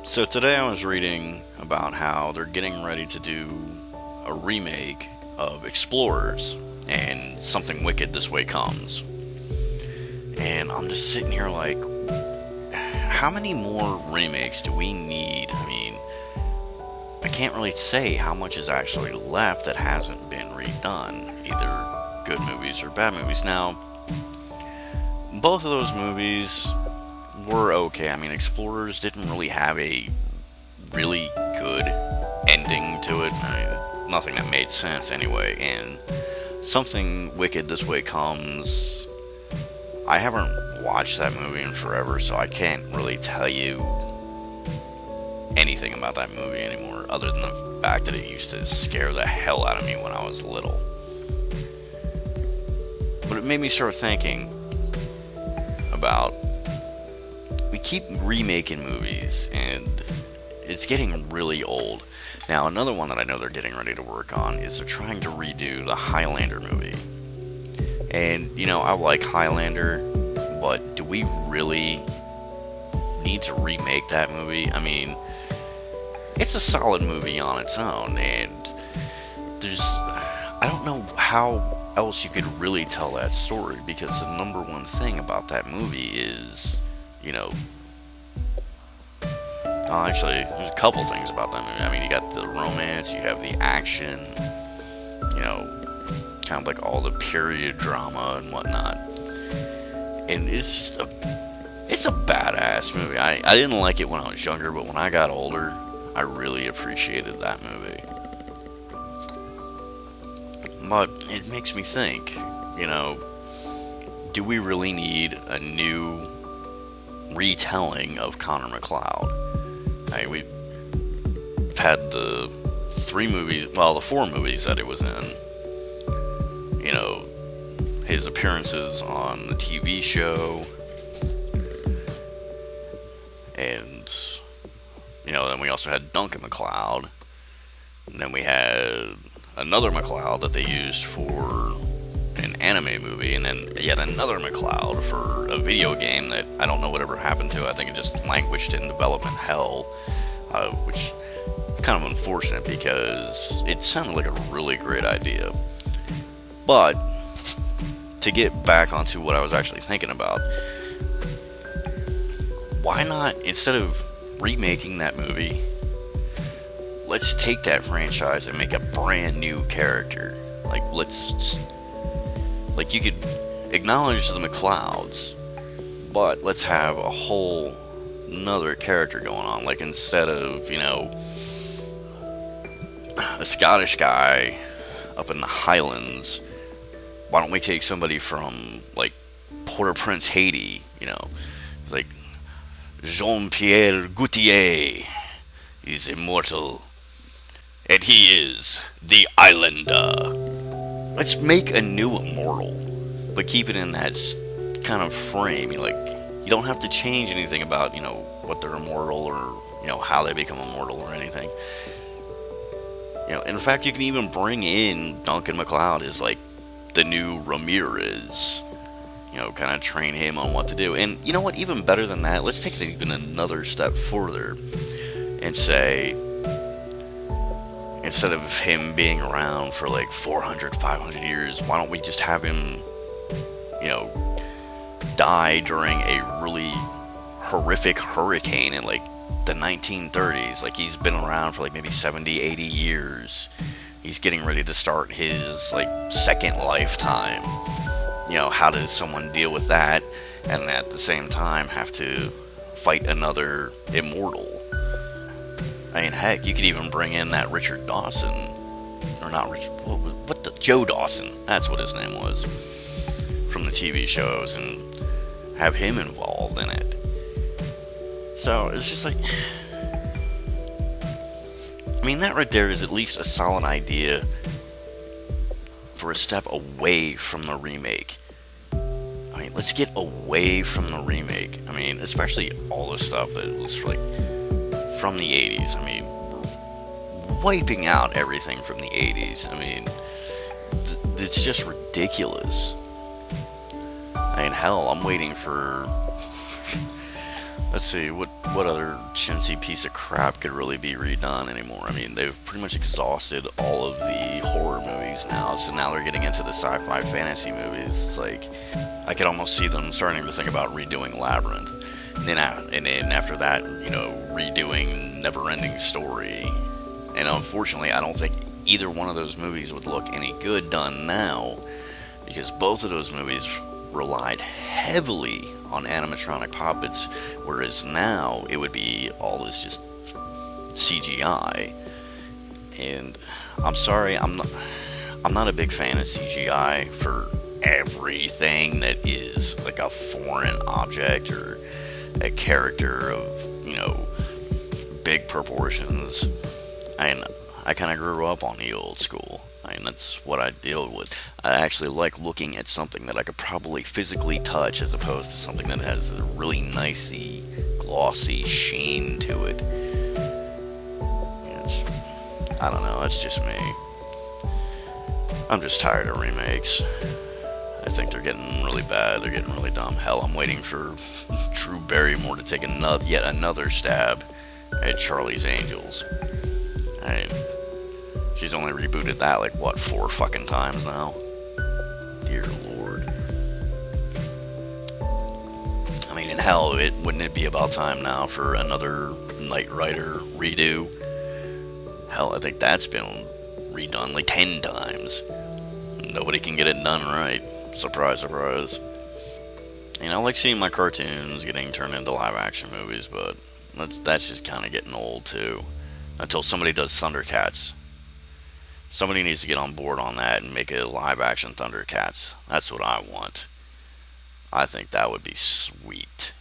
So today I was reading about how they're getting ready to do a remake of Explorers and Something Wicked This Way Comes. And I'm just sitting here like, how many more remakes do we need? I mean, I can't really say how much is actually left that hasn't been redone. Either good movies or bad movies. Now, both of those movies were okay. I mean, Explorers didn't really have a really good ending to it. I mean, nothing that made sense anyway. And Something Wicked This Way Comes, I haven't watched that movie in forever, so I can't really tell you anything about that movie anymore, other than the fact that it used to scare the hell out of me when I was little. But it made me start thinking about, we keep remaking movies, and it's getting really old. Now, another one that I know they're getting ready to work on is they're trying to redo the Highlander movie. And, I like Highlander, but do we really need to remake that movie? I mean, it's a solid movie on its own, and I don't know how else you could really tell that story, because the number one thing about that movie is, actually, there's a couple things about that movie. I mean, you got the romance, you have the action, kind of like all the period drama and whatnot. And it's just it's a badass movie. I didn't like it when I was younger, but when I got older, I really appreciated that movie. But it makes me think, do we really need a new retelling of Connor McLeod? I mean, we've had the the 4 movies that it was in. His appearances on the TV show, and then we also had Duncan McLeod, and then we had another McLeod that they used for an anime movie, and then yet another McLeod for a video game that I don't know whatever happened to. I think it just languished in development hell, which is kind of unfortunate because it sounded like a really great idea. But to get back onto what I was actually thinking about, why not, instead of remaking that movie, let's take that franchise and make a brand new character. You could acknowledge the McLeods, but let's have a whole another character going on. Like, instead of, a Scottish guy up in the Highlands, why don't we take somebody from, Port-au-Prince, Haiti, like Jean-Pierre Gaultier. He's immortal, and he is the Islander. Let's make a new immortal, but keep it in that kind of frame. You don't have to change anything about, what they're immortal, or, how they become immortal or anything. In fact, you can even bring in Duncan MacLeod as, the new Ramirez. Kind of train him on what to do. And you know what, even better than that, let's take it even another step further and say, instead of him being around for 400, 500 years, why don't we just have him, die during a really horrific hurricane in the 1930s? He's been around for maybe 70, 80 years. He's getting ready to start his second lifetime. How does someone deal with that and at the same time have to fight another immortal? I mean, heck, you could even bring in that Richard Dawson, or not Richard, Joe Dawson, that's what his name was, from the TV shows, and have him involved in it. So it's just that right there is at least a solid idea for a step away from the remake. Let's get away from the remake. Especially all the stuff that was from the 80s. We're wiping out everything from the 80s. It's just ridiculous. Hell, I'm waiting for let's see, what what other chintzy piece of crap could really be redone anymore? I mean, they've pretty much exhausted all of the horror movies now, so now they're getting into the sci-fi fantasy movies. It's like I could almost see them starting to think about redoing Labyrinth, and then after that, redoing Never-Ending Story. And unfortunately, I don't think either one of those movies would look any good done now, because both of those movies relied heavily on animatronic puppets, whereas now it would be all this just CGI. And I'm sorry, I'm not a big fan of CGI for everything that is like a foreign object or a character of, big proportions. I kind of grew up on the old school. That's what I deal with. I actually like looking at something that I could probably physically touch as opposed to something that has a really nicey, glossy sheen to it. I don't know, that's just me. I'm just tired of remakes. I think they're getting really bad. They're getting really dumb. Hell, I'm waiting for Drew Barrymore to take yet another stab at Charlie's Angels. She's only rebooted that like what, 4 fucking times now? Dear Lord. I mean, in hell, wouldn't it be about time now for another Knight Rider redo? Hell, I think that's been redone like 10 times. Nobody can get it done right. Surprise, surprise. I like seeing my cartoons getting turned into live action movies, but that's just kind of getting old too. Until somebody does Thundercats. Somebody needs to get on board on that and make a live action Thundercats. That's what I want. I think that would be sweet.